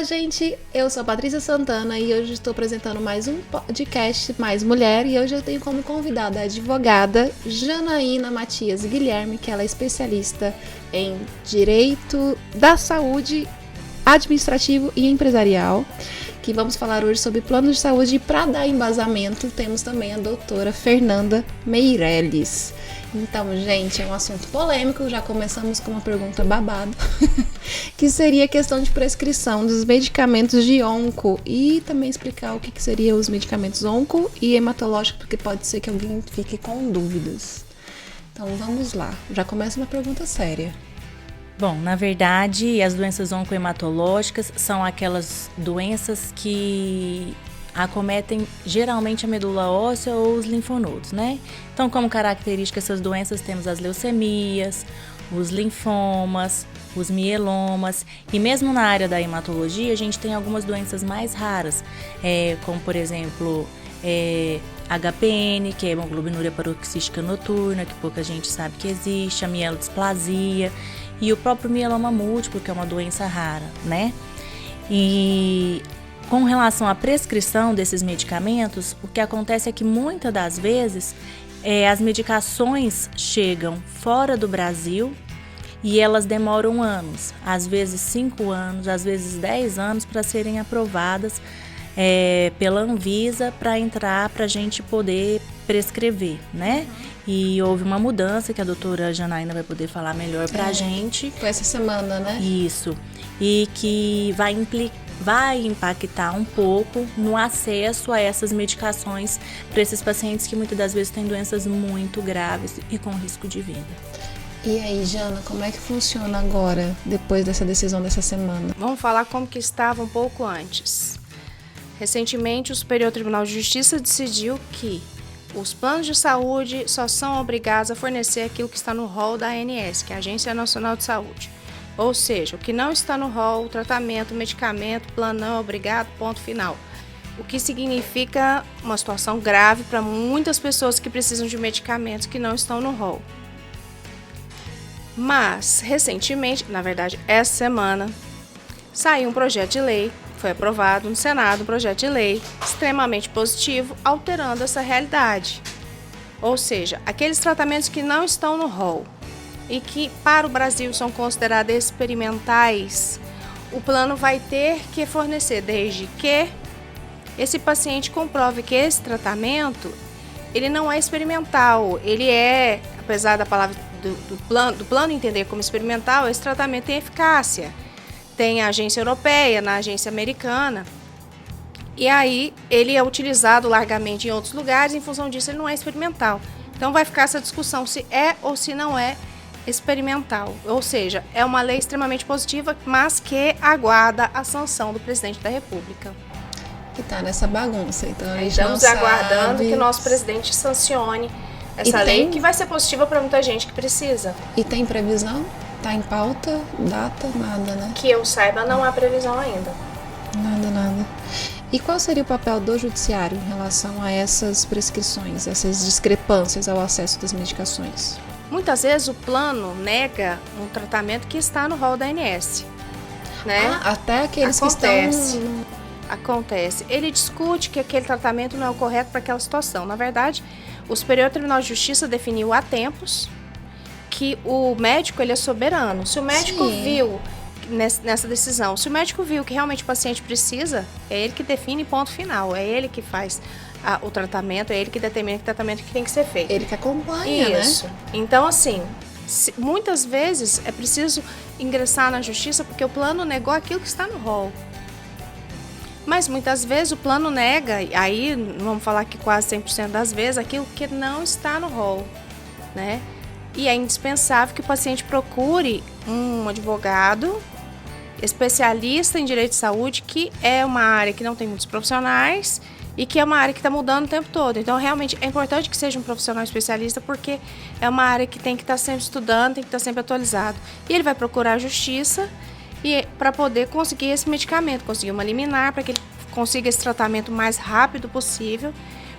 gente! Eu sou a Patrícia Santana e hoje estou apresentando mais um podcast Mais Mulher e hoje eu tenho como convidada a advogada Janaína Matias Guilherme, que ela é especialista em Direito da Saúde Administrativo e Empresarial, que vamos falar hoje sobre planos de saúde e para dar embasamento temos também a doutora Fernanda Meirelles. Então, gente, é um assunto polêmico, já começamos com uma pergunta babado, que seria a questão de prescrição dos medicamentos de onco e também explicar o que seriam os medicamentos onco e hematológico, porque pode ser que alguém fique com dúvidas. Então, vamos lá, já começa uma pergunta séria. Bom, na verdade, as doenças oncohematológicas são aquelas doenças que acometem geralmente a medula óssea ou os linfonodos, né? Então, como característica dessas doenças, temos as leucemias, os linfomas, os mielomas e mesmo na área da hematologia, a gente tem algumas doenças mais raras, como por exemplo, HPN, que é hemoglobinuria paroxística noturna, que pouca gente sabe que existe, a mielodisplasia e o próprio mieloma múltiplo, que é uma doença rara, né? E com relação à prescrição desses medicamentos, o que acontece é que muitas das vezes as medicações chegam fora do Brasil e elas demoram anos, às vezes 5 anos, às vezes 10 anos para serem aprovadas pela Anvisa para entrar para a gente poder prescrever, né? E houve uma mudança que a doutora Janaína vai poder falar melhor para a gente. Foi essa semana, né? Isso. E que vai impactar um pouco no acesso a essas medicações para esses pacientes que muitas das vezes têm doenças muito graves e com risco de vida. E aí, Jana, como é que funciona agora, depois dessa decisão dessa semana? Vamos falar como que estava um pouco antes. Recentemente, o Superior Tribunal de Justiça decidiu que os planos de saúde só são obrigados a fornecer aquilo que está no rol da ANS, que é a Agência Nacional de Saúde. Ou seja, o que não está no rol, o tratamento, o medicamento, plano não é obrigado, ponto final. O que significa uma situação grave para muitas pessoas que precisam de medicamentos que não estão no rol. Mas, recentemente, na verdade, essa semana, saiu um projeto de lei, foi aprovado no Senado, um projeto de lei extremamente positivo, alterando essa realidade. Ou seja, aqueles tratamentos que não estão no rol e que para o Brasil são considerados experimentais, o plano vai ter que fornecer, desde que esse paciente comprove que esse tratamento ele não é experimental, ele é, apesar da palavra do plano entender como experimental, esse tratamento tem eficácia. Tem a agência europeia, na agência americana, e aí ele é utilizado largamente em outros lugares, em função disso ele não é experimental. Então vai ficar essa discussão se é ou se não é experimental, ou seja, é uma lei extremamente positiva, mas que aguarda a sanção do presidente da República. Que tá nessa bagunça, então a gente estamos não aguardando sabe que o nosso presidente sancione essa lei, que vai ser positiva para muita gente que precisa. E tem previsão? Tá em pauta? Data? Nada, né? Que eu saiba, não há previsão ainda. Nada. E qual seria o papel do judiciário em relação a essas prescrições, essas discrepâncias ao acesso das medicações? Muitas vezes o plano nega um tratamento que está no rol da ANS, né? Até aqueles Acontece. que estão... Acontece. Ele discute que aquele tratamento não é o correto para aquela situação. Na verdade, o Superior Tribunal de Justiça definiu há tempos que o médico ele é soberano. Se o médico viu nessa decisão, se o médico viu que realmente o paciente precisa, é ele que define ponto final, é ele que faz o tratamento, é ele que determina que tratamento que tem que ser feito. Ele que acompanha, Isso. né? Então, assim, muitas vezes é preciso ingressar na justiça porque o plano negou aquilo que está no rol. Mas muitas vezes o plano nega, aí vamos falar que quase 100% das vezes, aquilo que não está no rol, né? E é indispensável que o paciente procure um advogado especialista em direito de saúde, que é uma área que não tem muitos profissionais e que é uma área que está mudando o tempo todo. Então, realmente, é importante que seja um profissional especialista, porque é uma área que tem que estar sempre estudando, tem que estar sempre atualizado. E ele vai procurar a justiça para poder conseguir esse medicamento, conseguir uma liminar, para que ele consiga esse tratamento o mais rápido possível.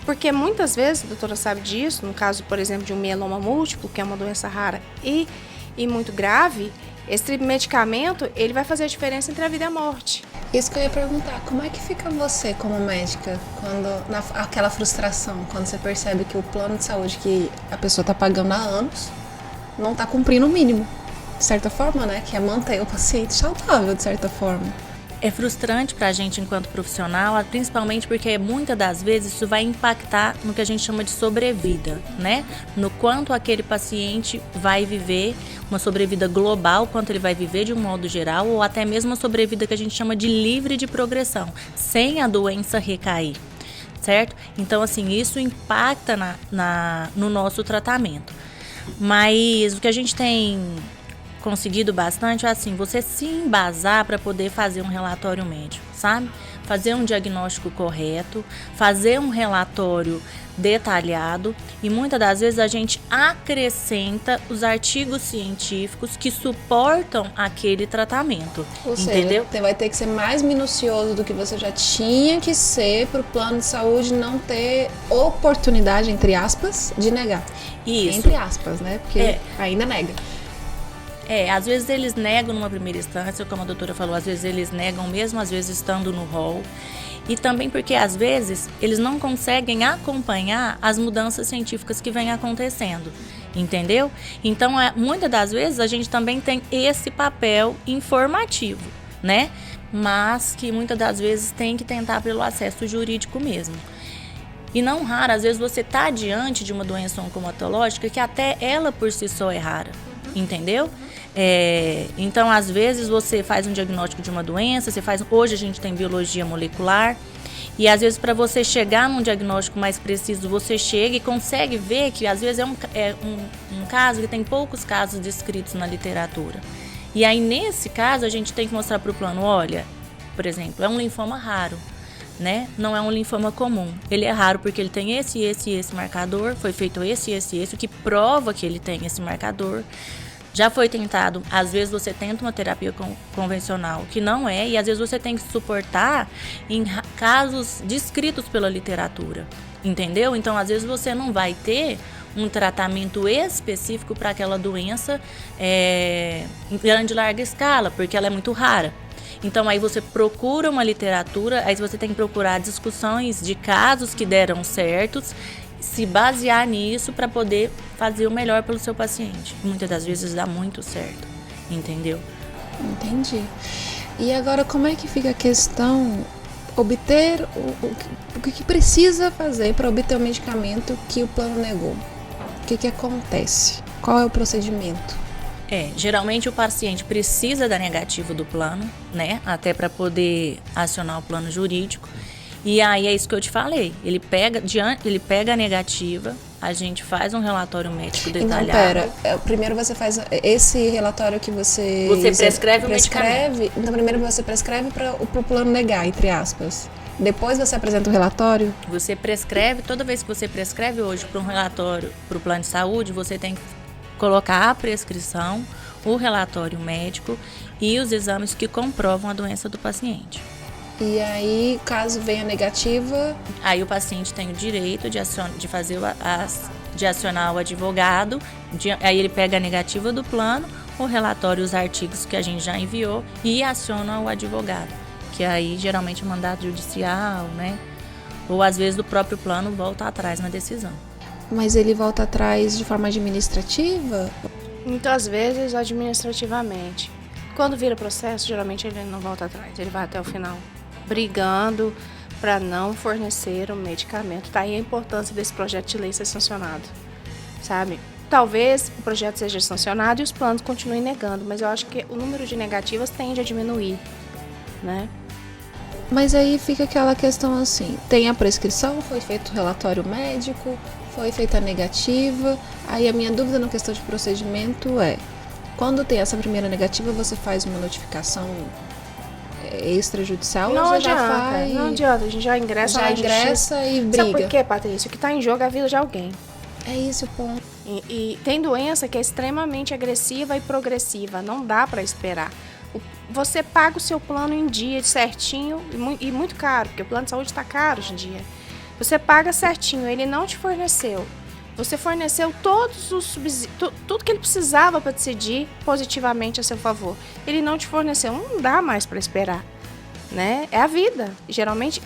Porque muitas vezes, a doutora sabe disso, no caso, por exemplo, de um mieloma múltiplo, que é uma doença rara e muito grave, Esse medicamento, ele vai fazer a diferença entre a vida e a morte. Isso que eu ia perguntar, como é que fica você como médica, aquela frustração, quando você percebe que o plano de saúde que a pessoa está pagando há anos não está cumprindo o mínimo, de certa forma, né? Que é manter o paciente saudável, de certa forma. É frustrante para a gente enquanto profissional, principalmente porque muitas das vezes isso vai impactar no que a gente chama de sobrevida, né? No quanto aquele paciente vai viver, uma sobrevida global, quanto ele vai viver de um modo geral, ou até mesmo uma sobrevida que a gente chama de livre de progressão, sem a doença recair, certo? Então, assim, isso impacta no nosso tratamento. Mas o que a gente tem conseguido bastante é assim, você se embasar para poder fazer um relatório médico, sabe? Fazer um diagnóstico correto, fazer um relatório detalhado e muitas das vezes a gente acrescenta os artigos científicos que suportam aquele tratamento, Ou entendeu? seja, você vai ter que ser mais minucioso do que você já tinha que ser para o plano de saúde não ter oportunidade, entre aspas, de negar. Isso. Entre aspas, né? Porque ainda nega. Às vezes eles negam numa primeira instância, como a doutora falou, às vezes eles negam mesmo, às vezes estando no rol. E também porque, às vezes, eles não conseguem acompanhar as mudanças científicas que vêm acontecendo, entendeu? Então, muitas das vezes, a gente também tem esse papel informativo, né? Mas que muitas das vezes tem que tentar pelo acesso jurídico mesmo. E não raro, às vezes você está diante de uma doença oncomatológica que até ela por si só é rara, entendeu? Então, às vezes, você faz um diagnóstico de uma doença, hoje a gente tem biologia molecular, e às vezes para você chegar num diagnóstico mais preciso, você chega e consegue ver que às vezes é um caso que tem poucos casos descritos na literatura. E aí, nesse caso, a gente tem que mostrar para o plano, olha, por exemplo, é um linfoma raro, né? Não é um linfoma comum. Ele é raro porque ele tem esse marcador, foi feito esse, o que prova que ele tem esse marcador. Já foi tentado, às vezes você tenta uma terapia convencional que não é, e às vezes você tem que suportar em casos descritos pela literatura, entendeu? Então, às vezes você não vai ter um tratamento específico para aquela doença em grande e larga escala, porque ela é muito rara. Então, aí você procura uma literatura, aí você tem que procurar discussões de casos que deram certos, se basear nisso para poder fazer o melhor pelo seu paciente. Muitas das vezes dá muito certo, entendeu? Entendi. E agora, como é que fica a questão obter o que precisa fazer para obter o medicamento que o plano negou? O que acontece? Qual é o procedimento? Geralmente o paciente precisa da negativa do plano, né? Até para poder acionar o plano jurídico. E aí é isso que eu te falei. Ele pega a negativa, a gente faz um relatório médico detalhado. Então, pera. Primeiro você faz esse relatório que você prescreve o medicamento. Então, primeiro você prescreve para o plano negar, entre aspas. Depois você apresenta o relatório? Você prescreve, toda vez que você prescreve hoje para um relatório, para o plano de saúde, você tem que colocar a prescrição, o relatório médico e os exames que comprovam a doença do paciente. E aí, caso venha negativa... Aí o paciente tem o direito de acionar o advogado, aí ele pega a negativa do plano, o relatório, os artigos que a gente já enviou e aciona o advogado, que aí geralmente é mandado judicial, né? Ou às vezes o próprio plano volta atrás na decisão. Mas ele volta atrás de forma administrativa? Muitas vezes administrativamente. Quando vira processo, geralmente ele não volta atrás, ele vai até o final, brigando para não fornecer o medicamento. Tá aí a importância desse projeto de lei ser sancionado, sabe? Talvez o projeto seja sancionado e os planos continuem negando, mas eu acho que o número de negativas tende a diminuir, né? Mas aí fica aquela questão assim, tem a prescrição, foi feito o relatório médico, foi feita a negativa, aí a minha dúvida na questão de procedimento é, quando tem essa primeira negativa, você faz uma notificação extrajudicial não ou você adianta, já faz... Não adianta, a gente já ingressa na justiça. Já ingressa e briga. Sabe por quê, Patrícia? O que está em jogo é a vida de alguém. É isso o ponto. E tem doença que é extremamente agressiva e progressiva, não dá para esperar. Você paga o seu plano em dia, certinho, e muito caro, porque o plano de saúde está caro hoje em dia. Você paga certinho, ele não te forneceu. Você forneceu todos os tudo que ele precisava para decidir positivamente a seu favor. Ele não te forneceu, não dá mais para esperar, né? É a vida. Geralmente,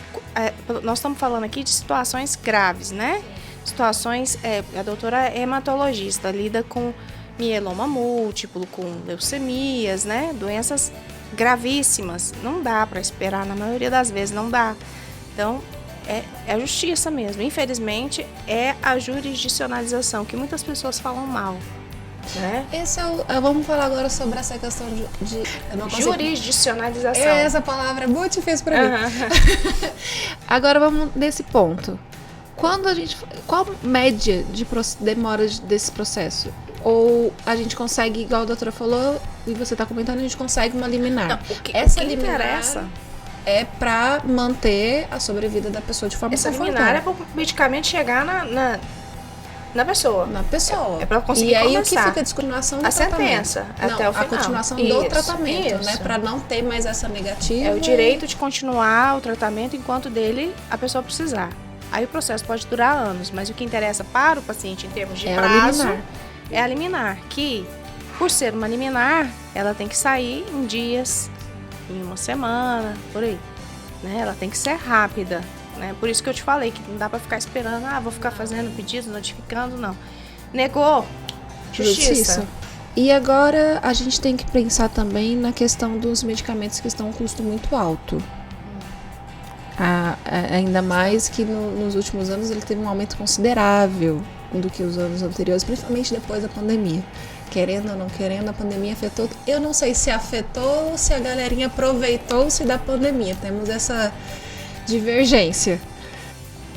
nós estamos falando aqui de situações graves, né? Situações, a doutora é hematologista, lida com mieloma múltiplo, com leucemias, né? Doenças gravíssimas. Não dá para esperar, na maioria das vezes não dá. Então, é a justiça mesmo. Infelizmente, é a jurisdicionalização, que muitas pessoas falam mal, né? Vamos falar agora sobre essa questão de eu não consigo... Jurisdicionalização. Essa palavra é muito difícil para mim. Agora vamos nesse ponto. Qual média de demora desse processo? Ou a gente consegue, igual a doutora falou, e você está comentando, a gente consegue uma liminar? Não, essa o que liminar interessa é para manter a sobrevida da pessoa de forma confortável. Essa liminar é para o medicamento chegar na pessoa. Na pessoa. É para conseguir E aí começar. O que fica a descontinuação do a tratamento. Sentença, até o final. A continuação do tratamento, né? Para não ter mais essa negativa. É o direito de continuar o tratamento enquanto dele a pessoa precisar. Aí o processo pode durar anos, mas o que interessa para o paciente em termos de prazo é a liminar, que, por ser uma liminar, ela tem que sair em dias, em uma semana, por aí. Né? Ela tem que ser rápida. Né? Por isso que eu te falei que não dá para ficar esperando, vou ficar fazendo pedido, notificando, não. Negou, justiça. E agora a gente tem que pensar também na questão dos medicamentos que estão com um custo muito alto. Ainda mais que nos últimos anos ele teve um aumento considerável do que os anos anteriores, principalmente depois da pandemia. Querendo ou não querendo, a pandemia afetou. Eu não sei se afetou ou se a galerinha aproveitou-se da pandemia. Temos essa divergência.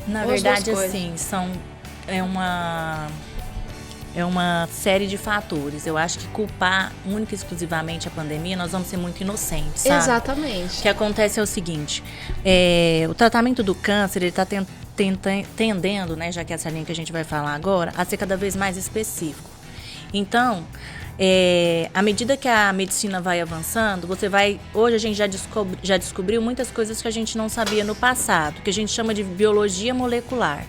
Na verdade, assim, é uma série de fatores. Eu acho que culpar única e exclusivamente a pandemia, nós vamos ser muito inocentes, sabe? Exatamente. O que acontece é o seguinte, o tratamento do câncer, ele está tendendo, né, já que é essa linha que a gente vai falar agora, a ser cada vez mais específico. Então, à medida que a medicina vai avançando, hoje a gente já descobriu muitas coisas que a gente não sabia no passado, que a gente chama de biologia molecular.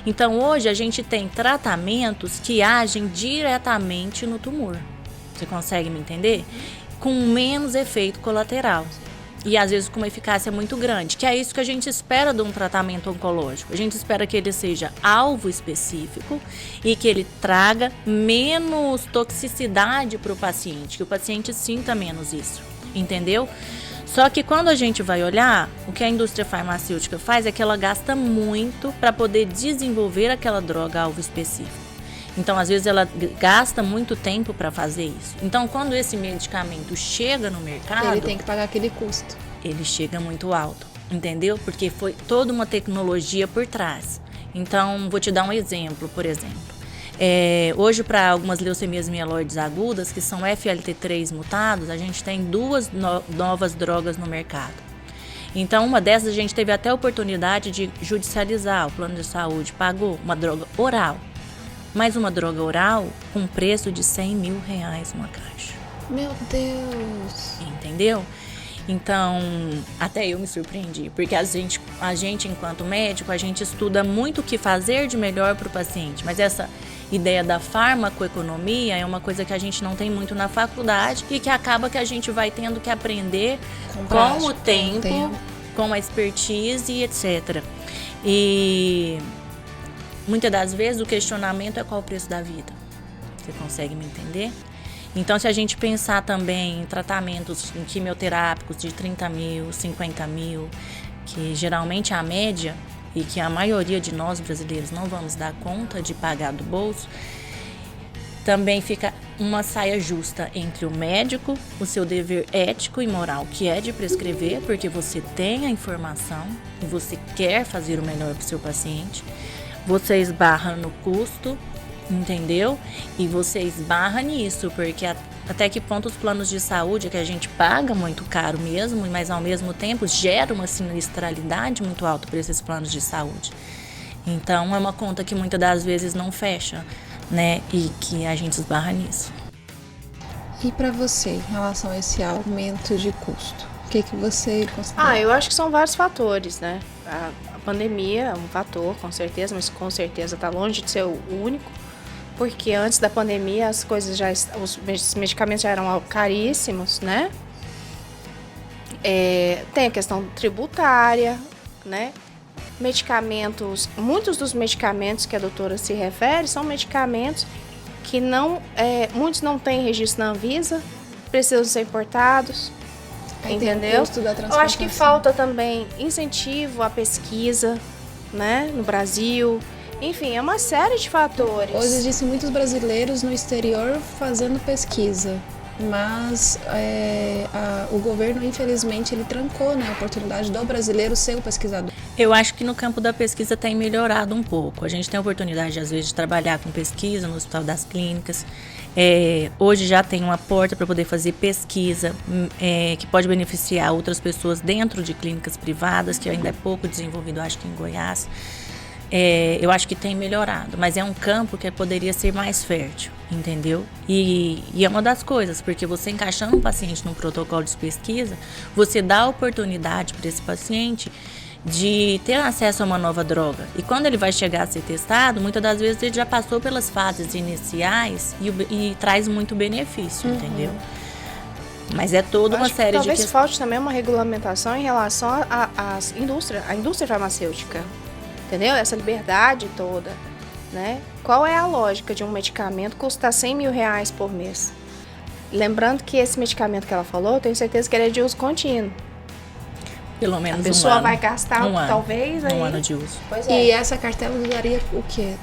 Então, hoje a gente tem tratamentos que agem diretamente no tumor. Você consegue me entender? Com menos efeito colateral. E às vezes com uma eficácia muito grande, que é isso que a gente espera de um tratamento oncológico. A gente espera que ele seja alvo específico e que ele traga menos toxicidade para o paciente, que o paciente sinta menos isso, entendeu? Só que quando a gente vai olhar, o que a indústria farmacêutica faz é que ela gasta muito para poder desenvolver aquela droga alvo específico. Então, às vezes, ela gasta muito tempo para fazer isso. Então, quando esse medicamento chega no mercado... Ele tem que pagar aquele custo. Ele chega muito alto, entendeu? Porque foi toda uma tecnologia por trás. Então, vou te dar um exemplo, por exemplo. Hoje, para algumas leucemias mieloides agudas, que são FLT3 mutados, a gente tem 2 novas drogas no mercado. Então, uma dessas a gente teve até a oportunidade de judicializar. O plano de saúde pagou uma droga oral. Mas uma droga oral com preço de R$100 mil uma caixa. Meu Deus! Entendeu? Então, até eu me surpreendi, porque a gente, enquanto médico, a gente estuda muito o que fazer de melhor para o paciente, mas essa ideia da farmacoeconomia é uma coisa que a gente não tem muito na faculdade e que acaba que a gente vai tendo que aprender com o tempo, com a expertise e etc. E muitas das vezes o questionamento é qual o preço da vida. Você consegue me entender? Então, se a gente pensar também em tratamentos quimioterápicos de 30 mil, 50 mil, que geralmente é a média e que a maioria de nós brasileiros não vamos dar conta de pagar do bolso, também fica uma saia justa entre o médico, o seu dever ético e moral, que é de prescrever, porque você tem a informação e você quer fazer o melhor para o seu paciente. Você esbarra no custo, entendeu? E você esbarra nisso, porque até que ponto os planos de saúde, que a gente paga muito caro mesmo, mas ao mesmo tempo gera uma sinistralidade muito alta para esses planos de saúde. Então é uma conta que muitas das vezes não fecha, né? E que a gente esbarra nisso. E para você, em relação a esse aumento de custo, o que você considera? Eu acho que são vários fatores, né? a pandemia é um fator, com certeza, mas com certeza está longe de ser o único, porque antes da pandemia as coisas os medicamentos já eram caríssimos, né? Tem a questão tributária, né? Medicamentos, muitos dos medicamentos que a doutora se refere são medicamentos que muitos não têm registro na Anvisa, precisam ser importados. Aí entendeu? Eu acho que falta também incentivo à pesquisa, né, no Brasil. Enfim, é uma série de fatores. Hoje existem muitos brasileiros no exterior fazendo pesquisa, mas o governo, infelizmente, ele trancou, né, a oportunidade do brasileiro ser o pesquisador. Eu acho que no campo da pesquisa tem melhorado um pouco. A gente tem a oportunidade, às vezes, de trabalhar com pesquisa no Hospital das Clínicas. Hoje já tem uma porta para poder fazer pesquisa que pode beneficiar outras pessoas dentro de clínicas privadas, que ainda é pouco desenvolvido, acho que em Goiás. Eu acho que tem melhorado, mas é um campo que poderia ser mais fértil, entendeu? E é uma das coisas, porque você encaixando um paciente num protocolo de pesquisa, você dá a oportunidade para esse paciente de ter acesso a uma nova droga. E quando ele vai chegar a ser testado, muitas das vezes ele já passou pelas fases iniciais e traz muito benefício, entendeu? Mas é toda uma série de questões. Talvez falte também uma regulamentação em relação à indústria farmacêutica, entendeu? Essa liberdade toda, né? Qual é a lógica de um medicamento custar R$100 mil por mês? Lembrando que esse medicamento que ela falou, eu tenho certeza que ele é de uso contínuo. Pelo menos a pessoa um ano. vai gastar talvez aí. Um ano de uso. Pois E essa cartela duraria o quê?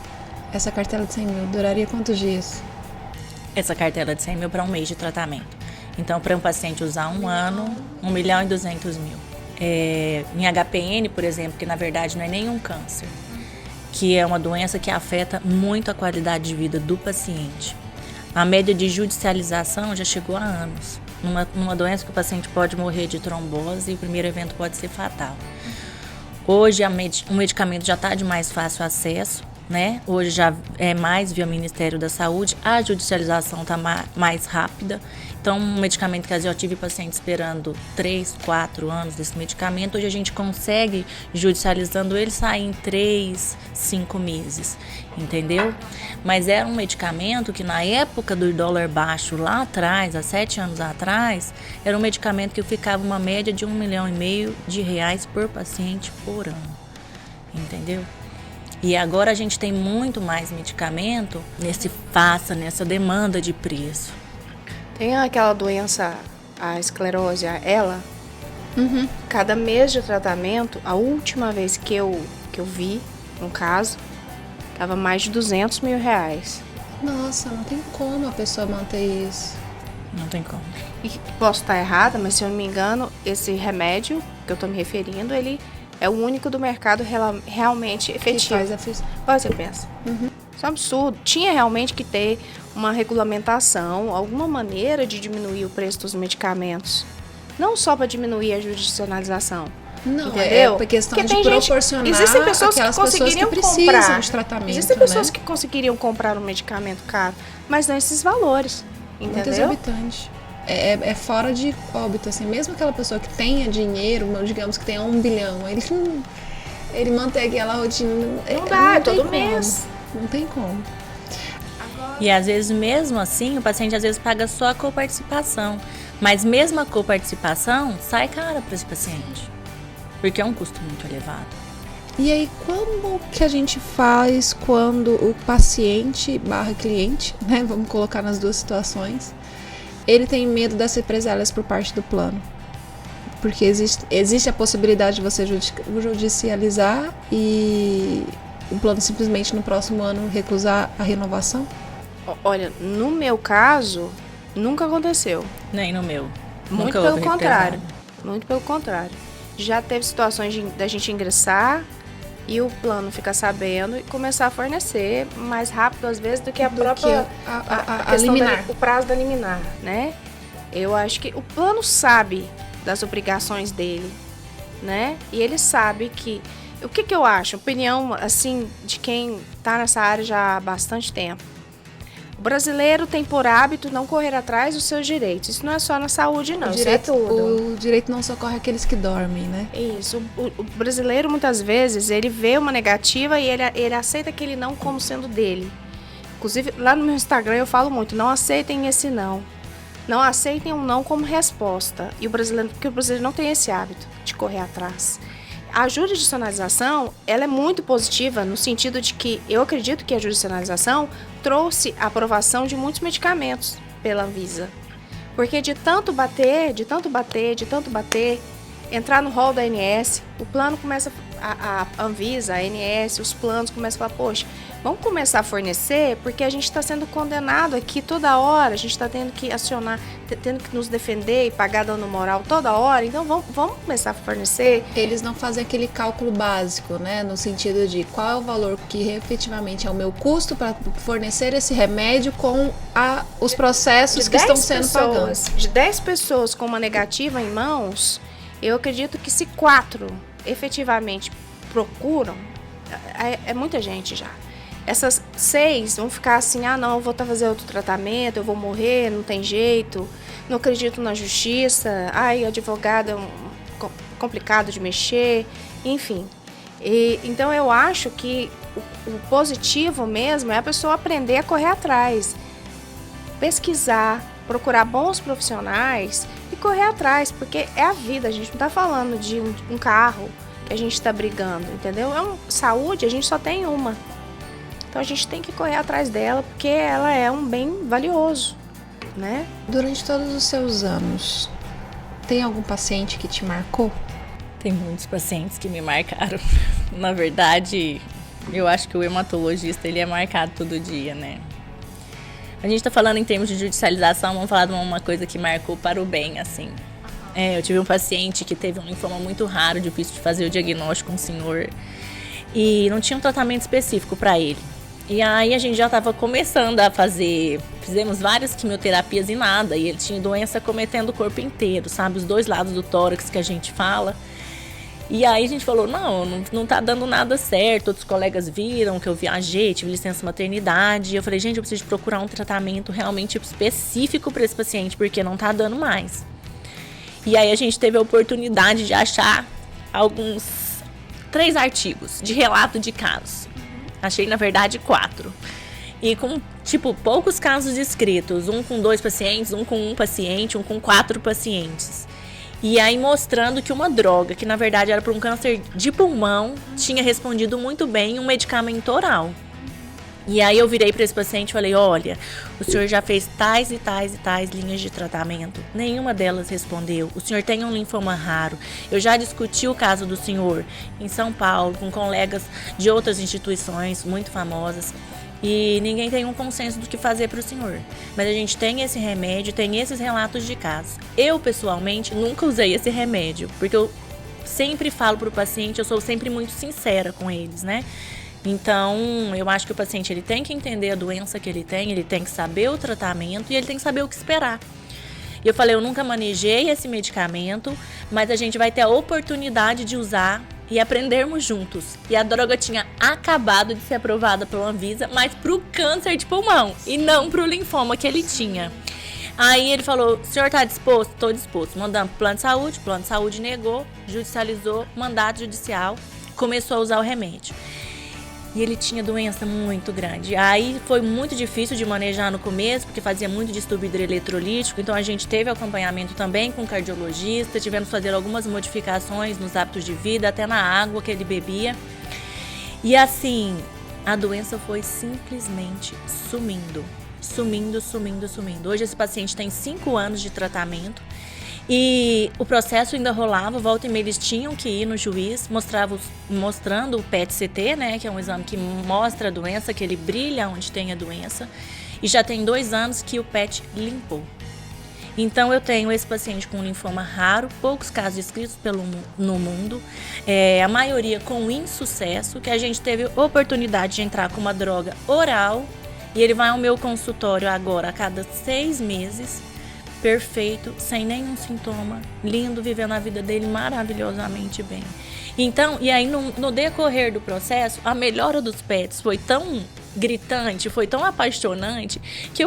Essa cartela de 100 mil duraria quantos dias? Essa cartela de 100 mil para um mês de tratamento. Então, para um paciente usar um ano, 1.200.000. Em HPN, por exemplo, que na verdade não é nenhum câncer, que é uma doença que afeta muito a qualidade de vida do paciente. A média de judicialização já chegou a anos. Numa doença que o paciente pode morrer de trombose e o primeiro evento pode ser fatal. Hoje o medicamento já está de mais fácil acesso, né? Hoje já é mais via Ministério da Saúde, a judicialização está mais rápida. Então, um medicamento que às vezes eu tive paciente esperando 3, 4 anos desse medicamento, hoje a gente consegue, judicializando ele, sair em 3, 5 meses, entendeu? Mas era um medicamento que na época do dólar baixo, lá atrás, há 7 anos atrás, era um medicamento que ficava uma média de R$1,5 milhão por paciente por ano, entendeu? E agora a gente tem muito mais medicamento nessa demanda de preço. Tem aquela doença, a esclerose, ela. Cada mês de tratamento, a última vez que eu vi um caso, tava mais de R$200 mil. Nossa, não tem como a pessoa manter isso. Não tem como. E posso estar errada, mas se eu não me engano, esse remédio que eu tô me referindo, ele é o único do mercado realmente efetivo. Olha, você pensa. Isso é um absurdo. Tinha realmente que ter uma regulamentação, alguma maneira de diminuir o preço dos medicamentos. Não só para diminuir a judicialização. Não, entendeu? É questão de proporcionar existem pessoas aquelas que conseguiriam pessoas que precisam comprar de tratamento. Existem pessoas que conseguiriam comprar um medicamento caro, mas não esses valores. Entendeu? Muito exorbitante. É fora de óbito, assim, mesmo aquela pessoa que tenha dinheiro, digamos que tenha 1 bilhão, ele mantém aquela rotina. Não dá, é todo mês. Não tem como. E às vezes, mesmo assim, o paciente às vezes paga só a coparticipação. Mas mesmo a coparticipação sai cara para esse paciente. Porque é um custo muito elevado. E aí, como que a gente faz quando o paciente / cliente, né? Vamos colocar nas duas situações, ele tem medo das represálias por parte do plano? Porque existe a possibilidade de você judicializar e o plano simplesmente no próximo ano recusar a renovação? Olha, no meu caso, nunca aconteceu. Nem no meu. Muito pelo contrário. Muito pelo contrário. Já teve situações da gente ingressar e o plano ficar sabendo e começar a fornecer mais rápido, às vezes, do que a própria a liminar. O prazo da liminar, né? Eu acho que o plano sabe das obrigações dele, né? E ele sabe que... O que eu acho? Opinião, assim, de quem tá nessa área já há bastante tempo. O brasileiro tem por hábito não correr atrás dos seus direitos. Isso não é só na saúde, não. Isso é tudo. O direito não socorre aqueles que dormem, né? Isso. O brasileiro, muitas vezes, ele vê uma negativa e ele aceita aquele não como sendo dele. Inclusive, lá no meu Instagram eu falo muito, não aceitem esse não. Não aceitem um não como resposta. Porque o brasileiro não tem esse hábito de correr atrás. A judicialização, ela é muito positiva no sentido de que eu acredito que a judicialização trouxe a aprovação de muitos medicamentos pela Anvisa. Porque de tanto bater, entrar no rol da ANS, o plano começa, a Anvisa, a ANS, os planos começam a falar, poxa, vamos começar a fornecer, porque a gente está sendo condenado aqui toda hora, a gente está tendo que acionar, tendo que nos defender e pagar dano moral toda hora, então vamos começar a fornecer. Eles não fazem aquele cálculo básico, né, no sentido de qual é o valor que efetivamente é o meu custo para fornecer esse remédio com os processos que estão sendo pagados. De 10 pessoas com uma negativa em mãos, eu acredito que se 4 efetivamente procuram, é muita gente já. Essas 6 vão ficar assim, não, eu vou fazer outro tratamento, eu vou morrer, não tem jeito, não acredito na justiça, advogado é complicado de mexer, enfim. Então eu acho que o positivo mesmo é a pessoa aprender a correr atrás, pesquisar, procurar bons profissionais e correr atrás, porque é a vida, a gente não está falando de um carro que a gente está brigando, entendeu? Saúde a gente só tem uma. Então a gente tem que correr atrás dela, porque ela é um bem valioso, né? Durante todos os seus anos, tem algum paciente que te marcou? Tem muitos pacientes que me marcaram. Na verdade, eu acho que o hematologista, ele é marcado todo dia, né? A gente tá falando em termos de judicialização, vamos falar de uma coisa que marcou para o bem, assim. Eu tive um paciente que teve um linfoma muito raro, difícil de fazer o diagnóstico com o senhor, e não tinha um tratamento específico para ele. E aí a gente já estava começando a fizemos várias quimioterapias e nada, e ele tinha doença cometendo o corpo inteiro, sabe? Os 2 lados do tórax que a gente fala. E aí a gente falou, não tá dando nada certo, outros colegas viram que eu viajei, tive licença maternidade, e eu falei, gente, eu preciso procurar um tratamento realmente específico para esse paciente, porque não tá dando mais. E aí a gente teve a oportunidade de achar 3 artigos de relato de casos. Achei, na verdade, 4. E com, poucos casos descritos. Um com 2 pacientes, um com 1 paciente, um com 4 pacientes. E aí mostrando que uma droga, que na verdade era para um câncer de pulmão, tinha respondido muito bem em um medicamento oral. E aí eu virei para esse paciente e falei, olha, o senhor já fez tais e tais e tais linhas de tratamento, nenhuma delas respondeu. O senhor tem um linfoma raro. Eu já discuti o caso do senhor em São Paulo com colegas de outras instituições muito famosas e ninguém tem um consenso do que fazer para o senhor. Mas a gente tem esse remédio, tem esses relatos de casos. Eu, pessoalmente, nunca usei esse remédio, porque eu sempre falo para o paciente, eu sou sempre muito sincera com eles, né? Então, eu acho que o paciente ele tem que entender a doença que ele tem que saber o tratamento e ele tem que saber o que esperar. E eu falei, eu nunca manejei esse medicamento, mas a gente vai ter a oportunidade de usar e aprendermos juntos. E a droga tinha acabado de ser aprovada pela Anvisa, mas para o câncer de pulmão e não para o linfoma que ele tinha. Aí ele falou, o senhor está disposto? Estou disposto. Mandamos para o plano de saúde negou, judicializou, mandato judicial, começou a usar o remédio. E ele tinha doença muito grande. Aí foi muito difícil de manejar no começo, porque fazia muito distúrbio hidroeletrolítico. Então a gente teve acompanhamento também com o cardiologista. Tivemos que fazer algumas modificações nos hábitos de vida, até na água que ele bebia. E assim, a doença foi simplesmente sumindo. Hoje esse paciente tem 5 anos de tratamento. E o processo ainda rolava, volta e meia eles tinham que ir no juiz, mostrando o PET-CT, né, que é um exame que mostra a doença, que ele brilha onde tem a doença. E já tem 2 anos que o PET limpou. Então eu tenho esse paciente com linfoma raro, poucos casos descritos no mundo, a maioria com insucesso, que a gente teve oportunidade de entrar com uma droga oral, e ele vai ao meu consultório agora a cada 6 meses, perfeito, sem nenhum sintoma, lindo, vivendo a vida dele maravilhosamente bem. Então, e aí no decorrer do processo, a melhora dos PETs foi tão gritante, foi tão apaixonante, que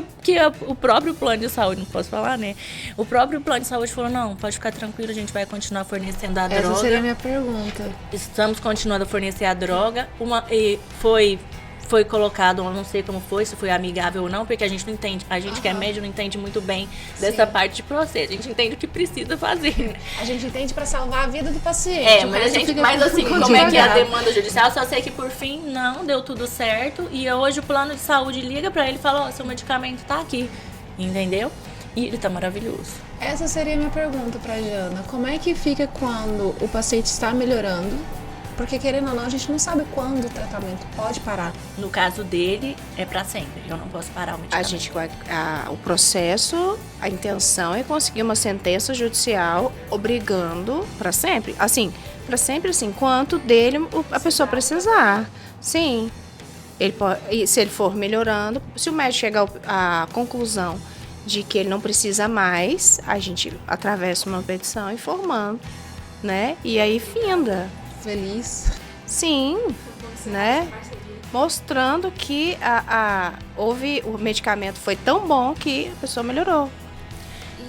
o próprio plano de saúde, não posso falar, né? O próprio plano de saúde falou, não, pode ficar tranquilo, a gente vai continuar fornecendo a droga. Essa seria a minha pergunta. Estamos continuando a fornecer a droga. E foi colocado, eu não sei como foi, se foi amigável ou não, porque a gente não entende, a gente que é médico não entende muito bem dessa parte de processo, a gente entende o que precisa fazer, né? A gente entende para salvar a vida do paciente. Mas assim, como é que é a demanda judicial? Só sei que por fim, não, deu tudo certo, e hoje o plano de saúde liga para ele e fala, seu medicamento tá aqui, entendeu? E ele tá maravilhoso. Essa seria a minha pergunta pra Jana. Como é que fica quando o paciente está melhorando? Porque, querendo ou não, a gente não sabe quando o tratamento pode parar. No caso dele, é para sempre. Eu não posso parar o medicamento. O processo, a intenção é conseguir uma sentença judicial obrigando para sempre. Assim, para sempre, assim, quanto dele a pessoa precisar. Sim. Ele pode, se ele for melhorando, se o médico chegar à conclusão de que ele não precisa mais, a gente atravessa uma petição informando, né? E aí finda. Feliz. Sim, né? Mostrando que o medicamento foi tão bom que a pessoa melhorou.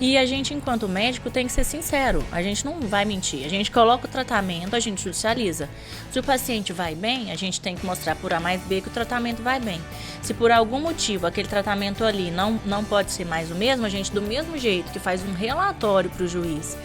E a gente, enquanto médico, tem que ser sincero. A gente não vai mentir. A gente coloca o tratamento, a gente judicializa. Se o paciente vai bem, a gente tem que mostrar por A mais B que o tratamento vai bem. Se por algum motivo aquele tratamento ali não pode ser mais o mesmo, a gente, do mesmo jeito que faz um relatório para o juiz,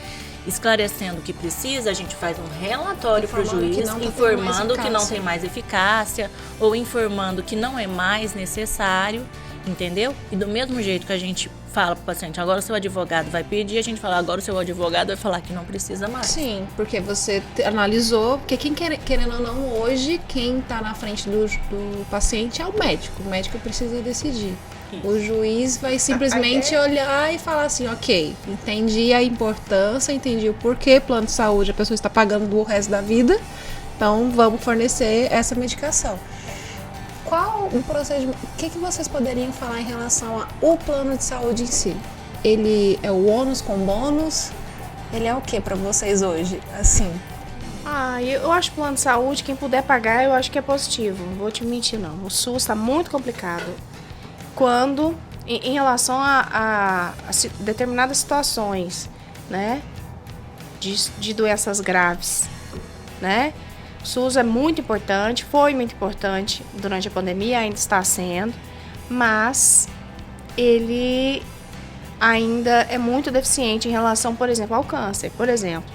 esclarecendo o que precisa, a gente faz um relatório para o juiz, informando que não tem mais eficácia, ou informando que não é mais necessário, entendeu? E do mesmo jeito que a gente fala para o paciente, agora o seu advogado vai pedir, a gente fala, agora o seu advogado vai falar que não precisa mais. Sim, porque você analisou, porque querendo ou não, hoje, quem está na frente do paciente é o médico precisa decidir. Isso. O juiz vai simplesmente olhar e falar assim, ok, entendi a importância, entendi o porquê plano de saúde, a pessoa está pagando o resto da vida, então vamos fornecer essa medicação. Qual o procedimento, o que vocês poderiam falar em relação ao plano de saúde em si? Ele é o ônus com bônus? Ele é o que para vocês hoje, assim? Eu acho que o plano de saúde, quem puder pagar, eu acho que é positivo, não vou te mentir não, o SUS está muito complicado. Quando, em relação a determinadas situações, né, de doenças graves, né, o SUS é muito importante, foi muito importante durante a pandemia, ainda está sendo, mas ele ainda é muito deficiente em relação, por exemplo, ao câncer. Por exemplo,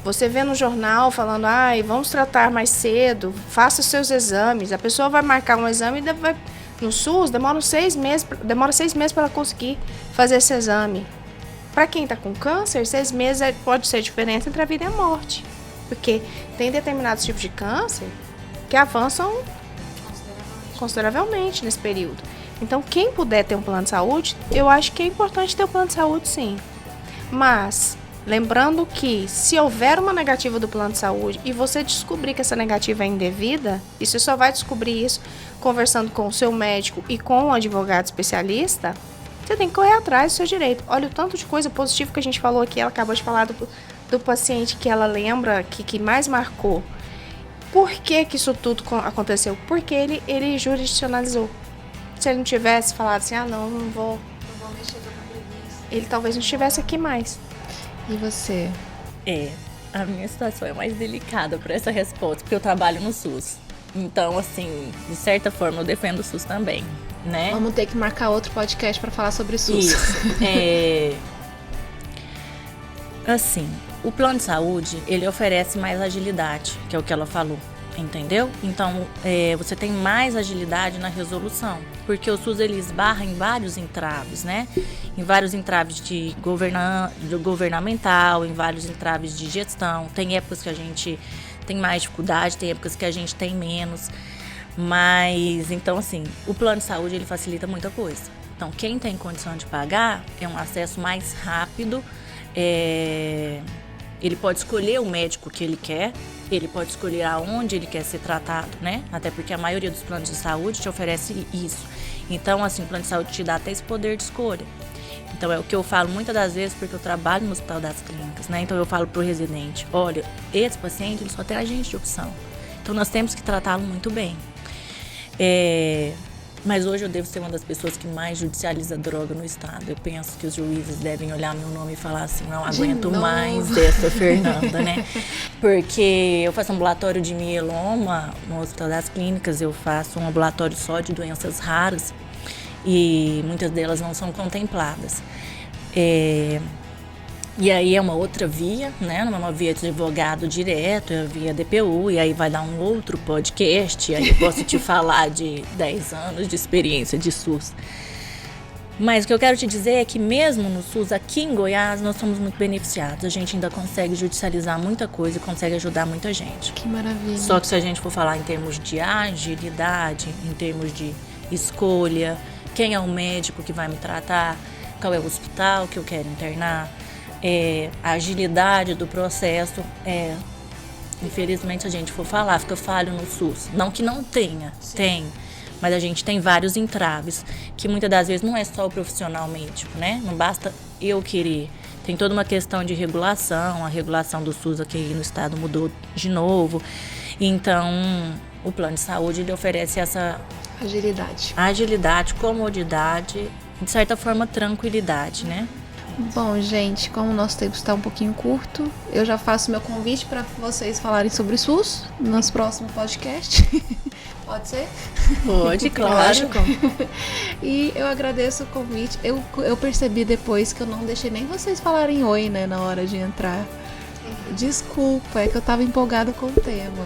você vê no jornal falando, vamos tratar mais cedo, faça os seus exames, a pessoa vai marcar um exame e vai... No SUS, demora 6 meses para ela conseguir fazer esse exame. Para quem está com câncer, 6 meses pode ser a diferença entre a vida e a morte. Porque tem determinados tipos de câncer que avançam consideravelmente nesse período. Então, quem puder ter um plano de saúde, eu acho que é importante ter um plano de saúde, sim. Mas, lembrando que se houver uma negativa do plano de saúde e você descobrir que essa negativa é indevida, e você só vai descobrir isso conversando com o seu médico e com o advogado especialista, você tem que correr atrás do seu direito. Olha o tanto de coisa positiva que a gente falou aqui, ela acabou de falar do paciente que ela lembra, que mais marcou. Por que isso tudo aconteceu? Porque ele jurisdicionalizou. Se ele não tivesse falado assim, não vou mexer com a preguiça, ele talvez não estivesse aqui mais. E você? A minha situação é mais delicada por essa resposta, porque eu trabalho no SUS. Então, assim, de certa forma, eu defendo o SUS também, né? Vamos ter que marcar outro podcast para falar sobre o SUS. Isso. Assim, o plano de saúde, ele oferece mais agilidade, que é o que ela falou, entendeu? Então, você tem mais agilidade na resolução, porque o SUS, ele esbarra em vários entraves, né? Em vários entraves de governamental, em vários entraves de gestão. Tem épocas que a gente tem mais dificuldade, tem épocas que a gente tem menos. Mas, então, assim, o plano de saúde, ele facilita muita coisa. Então, quem tem condição de pagar, é um acesso mais rápido. Ele pode escolher o médico que ele quer, ele pode escolher aonde ele quer ser tratado, né? Até porque a maioria dos planos de saúde te oferece isso. Então, assim, o plano de saúde te dá até esse poder de escolha. Então, é o que eu falo muitas das vezes, porque eu trabalho no Hospital das Clínicas, né? Então, eu falo pro residente, olha, esse paciente, ele só tem agente de opção. Então, nós temos que tratá-lo muito bem. Mas hoje eu devo ser uma das pessoas que mais judicializa droga no estado. Eu penso que os juízes devem olhar meu nome e falar assim, não aguento mais dessa Fernanda, né? Porque eu faço ambulatório de mieloma no Hospital das Clínicas, eu faço um ambulatório só de doenças raras e muitas delas não são contempladas. E aí é uma outra via, né? Uma via de advogado direto, é a via DPU, e aí vai dar um outro podcast, e aí eu posso te falar de 10 anos de experiência de SUS. Mas o que eu quero te dizer é que mesmo no SUS, aqui em Goiás, nós somos muito beneficiados. A gente ainda consegue judicializar muita coisa e consegue ajudar muita gente. Que maravilha. Só que se a gente for falar em termos de agilidade, em termos de escolha, quem é o médico que vai me tratar, qual é o hospital que eu quero internar, a agilidade do processo, infelizmente, se a gente for falar, fica falho no SUS. Não que não tenha, sim, tem, mas a gente tem vários entraves, que muitas das vezes não é só o profissional médico, né? Não basta eu querer. Tem toda uma questão de regulação, a regulação do SUS aqui no estado mudou de novo. Então, o plano de saúde, ele oferece essa agilidade, comodidade, de certa forma, tranquilidade, né? Bom, gente, como o nosso tempo está um pouquinho curto, eu já faço meu convite para vocês falarem sobre SUS nos próximos podcasts. Pode ser? Pode, claro. E eu agradeço o convite. Eu percebi depois que eu não deixei nem vocês falarem oi, né, na hora de entrar. Desculpa, é que eu estava empolgada com o tema.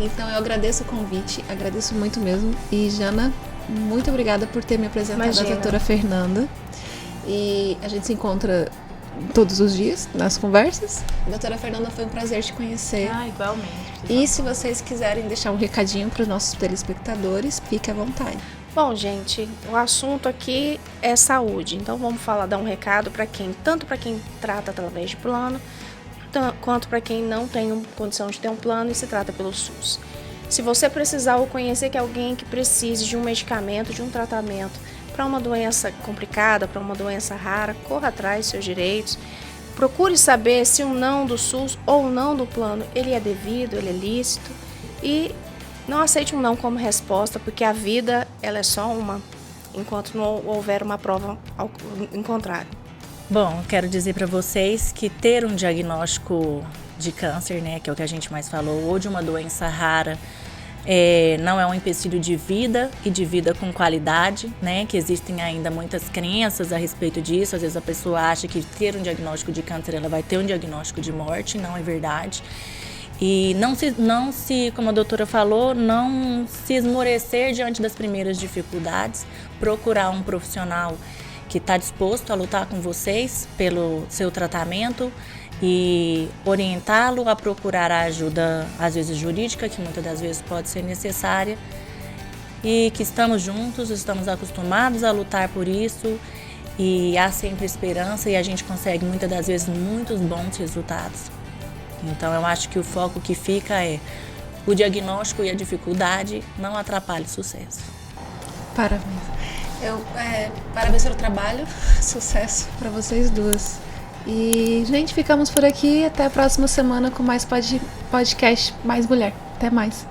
Então eu agradeço o convite, agradeço muito mesmo. E Jana, muito obrigada por ter me apresentado a doutora Fernanda. E a gente se encontra todos os dias nas conversas. Doutora Fernanda, foi um prazer te conhecer. Igualmente. E se vocês quiserem deixar um recadinho para os nossos telespectadores, fique à vontade. Bom, gente, o assunto aqui é saúde. Então vamos dar um recado para tanto para quem trata através de plano, quanto para quem não tem condição de ter um plano e se trata pelo SUS. Se você precisar ou conhecer que alguém que precise de um medicamento, de um tratamento para uma doença complicada, para uma doença rara, corra atrás dos seus direitos. Procure saber se o não do SUS ou o não do plano, ele é devido, ele é lícito. E não aceite um não como resposta, porque a vida ela é só uma, enquanto não houver uma prova em contrário. Bom, quero dizer para vocês que ter um diagnóstico de câncer, né, que é o que a gente mais falou, ou de uma doença rara, não é um empecilho de vida e de vida com qualidade, né? Que existem ainda muitas crenças a respeito disso. Às vezes a pessoa acha que ter um diagnóstico de câncer ela vai ter um diagnóstico de morte, não é verdade. E não se, como a doutora falou, não se esmorecer diante das primeiras dificuldades, procurar um profissional que está disposto a lutar com vocês pelo seu tratamento e orientá-lo a procurar a ajuda, às vezes jurídica, que muitas das vezes pode ser necessária, e que estamos juntos, estamos acostumados a lutar por isso, e há sempre esperança e a gente consegue muitas das vezes muitos bons resultados. Então eu acho que o foco que fica é o diagnóstico e a dificuldade não atrapalhe o sucesso. Parabéns. Parabéns pelo trabalho, sucesso para vocês duas. E, gente, ficamos por aqui. Até a próxima semana com mais podcast Mais Mulher. Até mais.